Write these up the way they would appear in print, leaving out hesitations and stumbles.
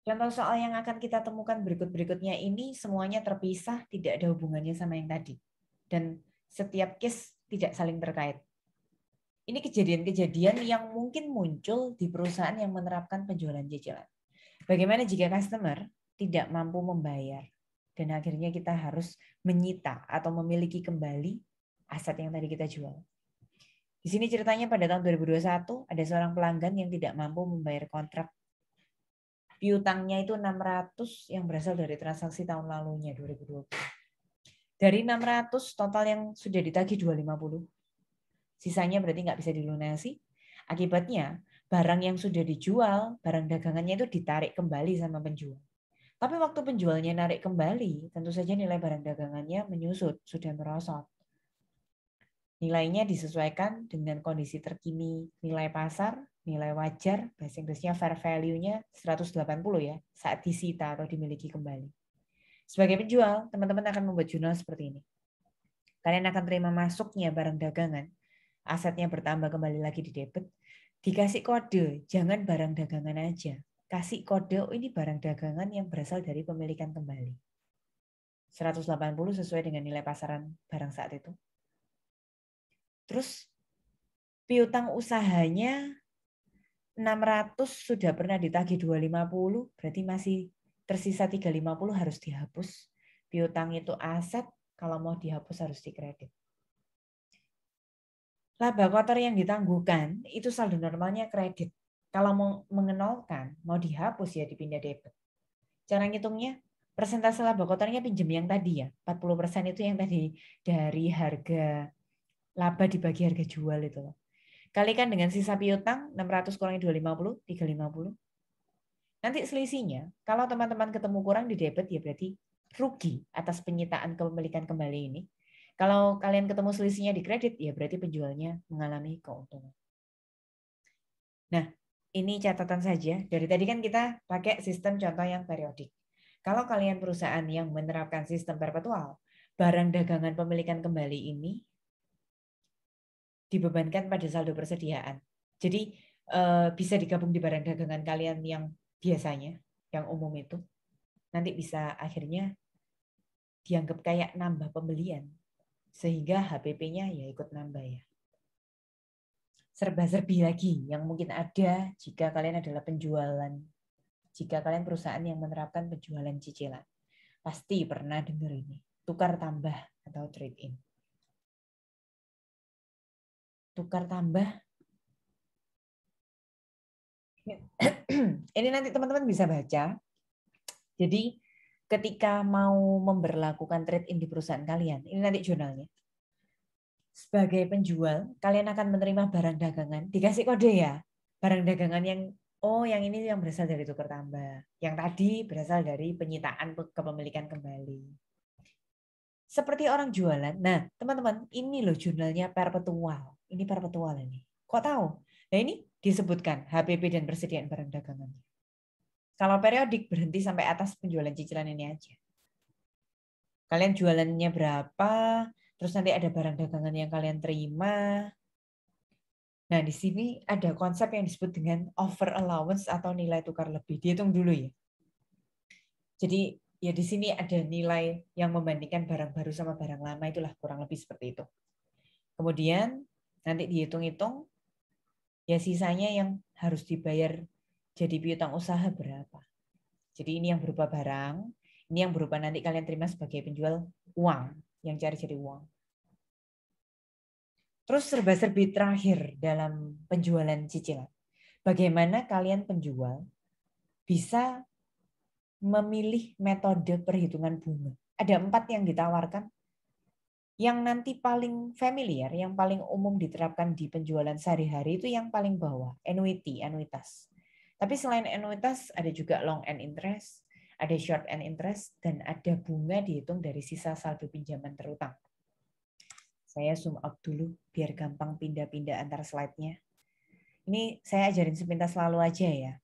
Contoh soal yang akan kita temukan berikut-berikutnya ini semuanya terpisah, tidak ada hubungannya sama yang tadi. Dan setiap case tidak saling terkait. Ini kejadian-kejadian yang mungkin muncul di perusahaan yang menerapkan penjualan cicilan. Bagaimana jika customer tidak mampu membayar dan akhirnya kita harus menyita atau memiliki kembali aset yang tadi kita jual. Di sini ceritanya pada tahun 2021 ada seorang pelanggan yang tidak mampu membayar kontrak piutangnya itu 600 yang berasal dari transaksi tahun lalunya 2020. Dari 600 total yang sudah ditagih 250. Sisanya berarti nggak bisa dilunasi. Akibatnya barang yang sudah dijual, barang dagangannya itu ditarik kembali sama penjual. Tapi waktu penjualnya narik kembali, tentu saja nilai barang dagangannya menyusut, sudah merosot. Nilainya disesuaikan dengan kondisi terkini, nilai pasar, nilai wajar, bahasa Inggrisnya fair value-nya 180 ya, saat disita atau dimiliki kembali. Sebagai penjual, teman-teman akan membuat jurnal seperti ini. Kalian akan terima masuknya barang dagangan, asetnya bertambah kembali lagi di debit, dikasih kode, jangan barang dagangan aja. Kasih kode, oh ini barang dagangan yang berasal dari pemilikan kembali. 180 sesuai dengan nilai pasaran barang saat itu. Terus piutang usahanya 600 sudah pernah ditagih 250, berarti masih tersisa 350 harus dihapus. Piutang itu aset, kalau mau dihapus harus dikredit. Laba kotor yang ditangguhkan itu saldo normalnya kredit. Kalau mau mengenolkan, mau dihapus ya dipindah debit. Cara ngitungnya, persentase laba kotornya pinjam yang tadi ya. 40% itu yang tadi dari harga laba dibagi harga jual itu loh. Kalikan dengan sisa piutang, 600 kurangi 250, 350. Nanti selisihnya, kalau teman-teman ketemu kurang di debit ya berarti rugi atas penyitaan kepemilikan kembali ini. Kalau kalian ketemu selisihnya di kredit, ya berarti penjualnya mengalami keuntungan. Nah, ini catatan saja. Dari tadi kan kita pakai sistem contoh yang periodik. Kalau kalian perusahaan yang menerapkan sistem perpetual, barang dagangan pemilikan kembali ini dibebankan pada saldo persediaan. Jadi bisa digabung di barang dagangan kalian yang biasanya, yang umum itu. Nanti bisa akhirnya dianggap kayak nambah pembelian. Sehingga HPP-nya ya ikut nambah ya. Serba-serbi lagi yang mungkin ada jika kalian adalah penjualan. Jika kalian perusahaan yang menerapkan penjualan cicilan. Pasti pernah dengar ini. Tukar tambah atau trade in. Tukar tambah. Ini nanti teman-teman bisa baca. Jadi ketika mau memberlakukan trade in di perusahaan kalian, ini nanti jurnalnya. Sebagai penjual, kalian akan menerima barang dagangan, dikasih kode ya, barang dagangan yang, oh yang ini yang berasal dari tukar tambah, yang tadi berasal dari penyitaan kepemilikan kembali. Seperti orang jualan, nah teman-teman, ini loh jurnalnya perpetual, ini perpetual ini. Kok tahu? Nah ini disebutkan HPP dan persediaan barang dagangan. Kalau periodik berhenti sampai atas penjualan cicilan ini aja. Kalian jualannya berapa, terus nanti ada barang dagangan yang kalian terima. Nah, di sini ada konsep yang disebut dengan over allowance atau nilai tukar lebih. Dihitung dulu ya. Jadi ya di sini ada nilai yang membandingkan barang baru sama barang lama, itulah kurang lebih seperti itu. Kemudian nanti dihitung-hitung ya sisanya yang harus dibayar jadi piutang usaha berapa. Jadi ini yang berupa barang, ini yang berupa nanti kalian terima sebagai penjual uang, yang cari jadi uang. Terus serba-serbi terakhir dalam penjualan cicilan. Bagaimana kalian penjual bisa memilih metode perhitungan bunga. Ada 4 yang ditawarkan. Yang nanti paling familiar, yang paling umum diterapkan di penjualan sehari-hari itu yang paling bawah, annuity, anuitas. Tapi selain anuitas ada juga long end interest, ada short end interest, dan ada bunga dihitung dari sisa saldo pinjaman terutang. Saya zoom out dulu biar gampang pindah-pindah antar slide-nya. Ini saya ajarin sepintas lalu aja ya.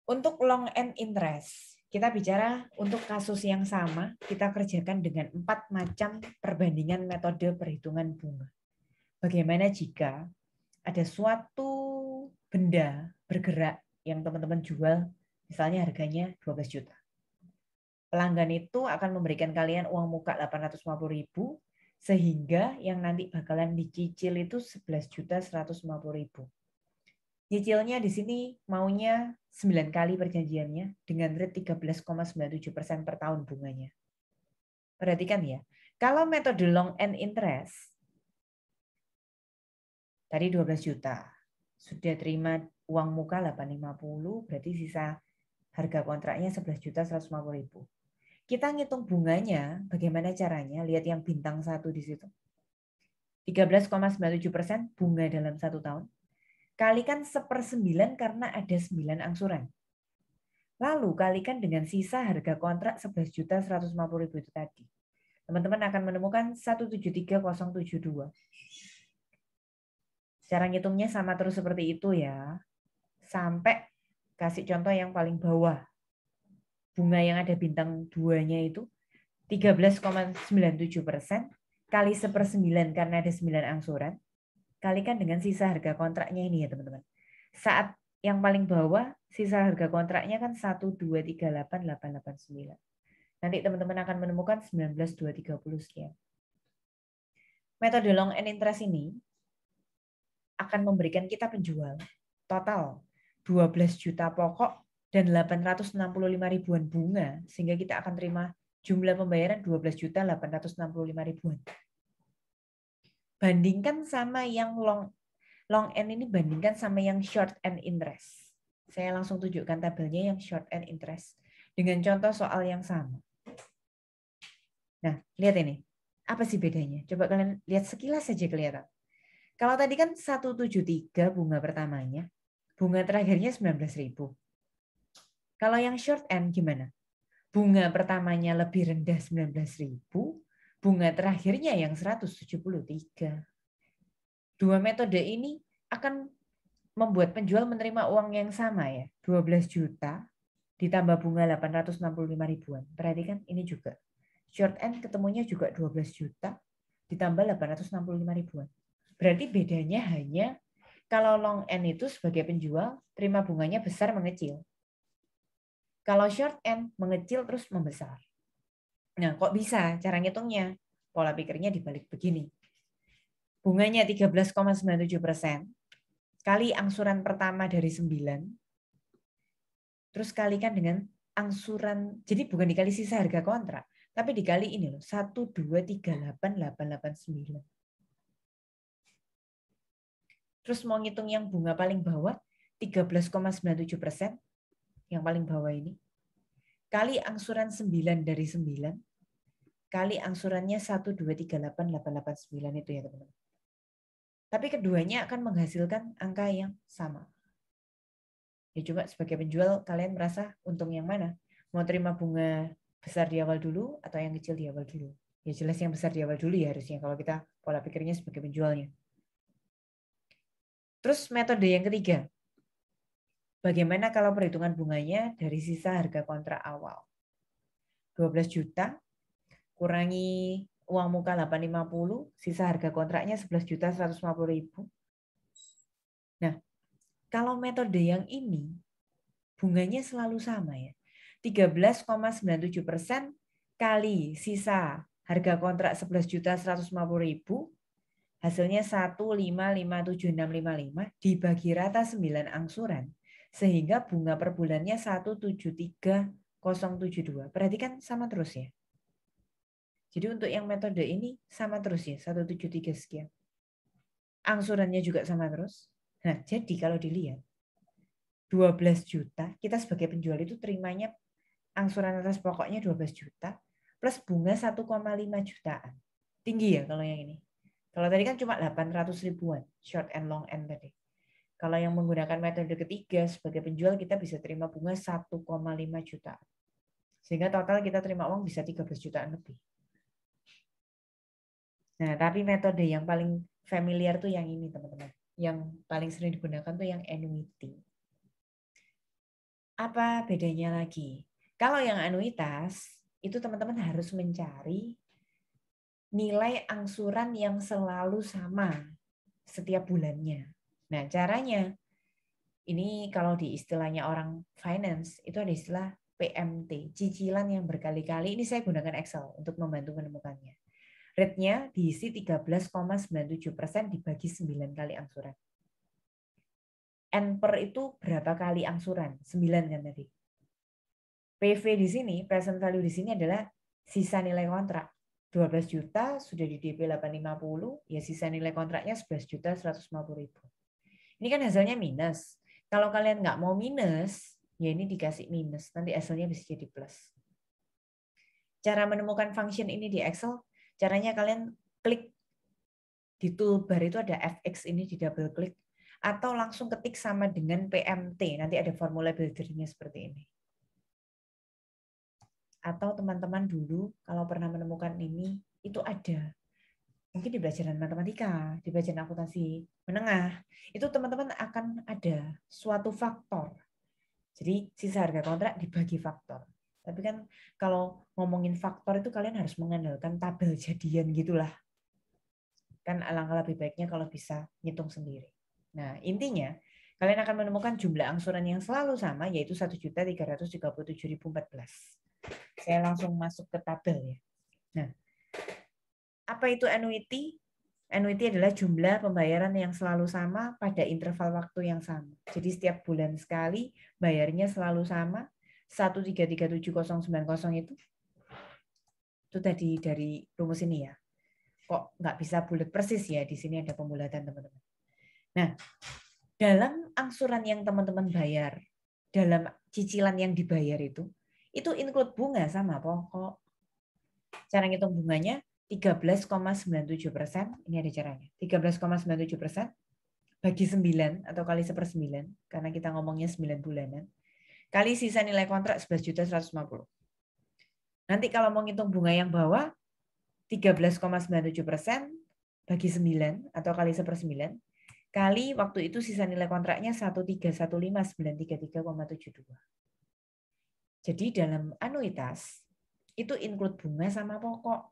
Untuk long end interest, kita bicara untuk kasus yang sama, kita kerjakan dengan 4 macam perbandingan metode perhitungan bunga. Bagaimana jika ada suatu benda bergerak yang teman-teman jual Misalnya harganya 12 juta. Pelanggan itu akan memberikan kalian uang muka 850.000 sehingga yang nanti bakalan dicicil itu 11.150.000. Nyicilnya di sini maunya 9 kali perjanjiannya dengan rate 13,97% per tahun bunganya. Perhatikan ya, kalau metode long end interest tadi 12 juta, sudah terima uang muka 850, berarti sisa harga kontraknya 11.150.000. Kita ngitung bunganya, bagaimana caranya? Lihat yang bintang 1 di situ. 13,97% bunga dalam 1 tahun. Kalikan 1/9 karena ada 9 angsuran. Lalu kalikan dengan sisa harga kontrak 11.150.000 itu tadi. Teman-teman akan menemukan 173.072. Cara ngitungnya sama terus seperti itu ya. Sampai kasih contoh yang paling bawah. Bunga yang ada bintang 2-nya itu 13,97% kali 1/9 karena ada 9 angsuran. Kalikan dengan sisa harga kontraknya ini ya teman-teman. Saat yang paling bawah, sisa harga kontraknya kan 1238889. Nanti teman-teman akan menemukan 19.230 sekian. Metode long end interest ini akan memberikan kita penjual total 12 juta pokok dan 865 ribuan bunga, sehingga kita akan terima jumlah pembayaran 12.865 ribuan. Bandingkan sama yang long end ini, bandingkan sama yang short end interest. Saya langsung tunjukkan tabelnya yang short end interest dengan contoh soal yang sama. Nah, lihat ini. Apa sih bedanya? Coba kalian lihat sekilas saja kelihatan. Kalau tadi kan 173 bunga pertamanya, bunga terakhirnya 19.000. Kalau yang short end gimana? Bunga pertamanya lebih rendah 19.000, bunga terakhirnya yang 173. Dua metode ini akan membuat penjual menerima uang yang sama ya, 12 juta ditambah bunga 865 ribuan. Perhatikan ini juga. Short end ketemunya juga 12 juta ditambah 865 ribuan. Berarti bedanya hanya kalau long end itu sebagai penjual terima bunganya besar mengecil. Kalau short end mengecil terus membesar. Nah, kok bisa cara ngitungnya? Pola pikirnya dibalik begini. Bunganya 13,97% kali angsuran pertama dari 9, terus kalikan dengan angsuran, jadi bukan dikali sisa harga kontrak, tapi dikali ini loh, 1238889. Terus mau ngitung yang bunga paling bawah, 13,97%, yang paling bawah ini, kali angsuran 9 dari 9, kali angsurannya 1238889 itu ya teman-teman. Tapi keduanya akan menghasilkan angka yang sama. Ya cuma sebagai penjual kalian merasa untung yang mana? Mau terima bunga besar di awal dulu atau yang kecil di awal dulu? Ya jelas yang besar di awal dulu ya harusnya kalau kita pola pikirnya sebagai penjualnya. Terus metode yang ketiga. Bagaimana kalau perhitungan bunganya dari sisa harga kontrak awal? 12 juta kurangi uang muka 850, sisa harga kontraknya 11.150.000. Nah, kalau metode yang ini bunganya selalu sama ya. 13,97% kali sisa harga kontrak 11.150.000, hasilnya 1555765 dibagi rata 9 angsuran, sehingga bunga per bulannya 173.072. Perhatikan sama terus ya. Jadi untuk yang metode ini sama terus ya, 173 sekian. Angsurannya juga sama terus. Nah, jadi kalau dilihat 12 juta, kita sebagai penjual itu terimanya angsuran atas pokoknya 12 juta plus bunga 1,5 jutaan. Tinggi ya kalau yang ini. Kalau tadi kan cuma 800 ribuan, short and long end tadi. Kalau yang menggunakan metode ketiga sebagai penjual kita bisa terima bunga 1,5 jutaan. Sehingga total kita terima uang bisa 13 jutaan lebih. Nah, tapi metode yang paling familiar tuh yang ini teman-teman. Yang paling sering digunakan tuh yang annuity. Apa bedanya lagi? Kalau yang anuitas, itu teman-teman harus mencari nilai angsuran yang selalu sama setiap bulannya. Nah, caranya Ini kalau di istilahnya orang finance, itu ada istilah PMT, cicilan yang berkali-kali. Ini saya gunakan Excel untuk membantu menemukannya. Rate-nya diisi 13,97% dibagi 9 kali angsuran. N per itu berapa kali angsuran? 9 kan tadi. PV di sini, present value di sini adalah sisa nilai kontrak. 12 juta sudah di DP 850, ya sisa nilai kontraknya 11.150.000. Ini kan hasilnya minus. Kalau kalian nggak mau minus, ya ini dikasih minus. Nanti hasilnya bisa jadi plus. Cara menemukan function ini di Excel, caranya kalian klik di toolbar itu ada fx ini, di double klik. Atau langsung ketik sama dengan PMT. Nanti ada formula builder-nya seperti ini. Atau teman-teman dulu kalau pernah menemukan ini, itu ada. Mungkin di pelajaran matematika, di pelajaran akuntansi menengah, itu teman-teman akan ada suatu faktor. Jadi sisa harga kontrak dibagi faktor. Tapi kan kalau ngomongin faktor itu kalian harus mengandalkan tabel jadian gitulah. Kan alangkah lebih baiknya kalau bisa ngitung sendiri. Nah, intinya kalian akan menemukan jumlah angsuran yang selalu sama, yaitu 1.337.014. Saya langsung masuk ke tabel ya. Nah, apa itu annuity? Annuity adalah jumlah pembayaran yang selalu sama pada interval waktu yang sama. Jadi setiap bulan sekali bayarnya selalu sama. 1337090 itu tadi dari rumus ini ya. Kok nggak bisa bulat persis ya? Di sini ada pembulatan teman-teman. Nah, dalam angsuran yang teman-teman bayar, dalam cicilan yang dibayar itu include bunga sama pokok. Cara ngitung bunganya 13,97%, ini ada caranya. 13,97% bagi 9 atau kali 1/9, karena kita ngomongnya 9 bulanan, kali sisa nilai kontrak 11.150. Nanti kalau mau ngitung bunga yang bawah, 13,97% bagi 9 atau kali 1/9, kali waktu itu sisa nilai kontraknya 1.315.933,72. Jadi dalam anuitas, itu include bunga sama pokok.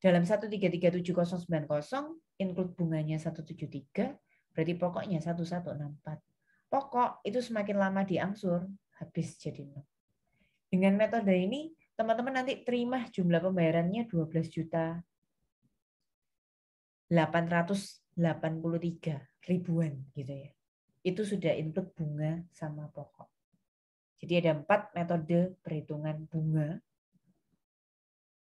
Dalam 1337090 include bunganya 173, berarti pokoknya 1164. Pokok itu semakin lama diangsur, habis jadi 0. Dengan metode ini, teman-teman nanti terima jumlah pembayarannya 12.883.000 gitu ya. Itu sudah include bunga sama pokok. Jadi ada 4 metode perhitungan bunga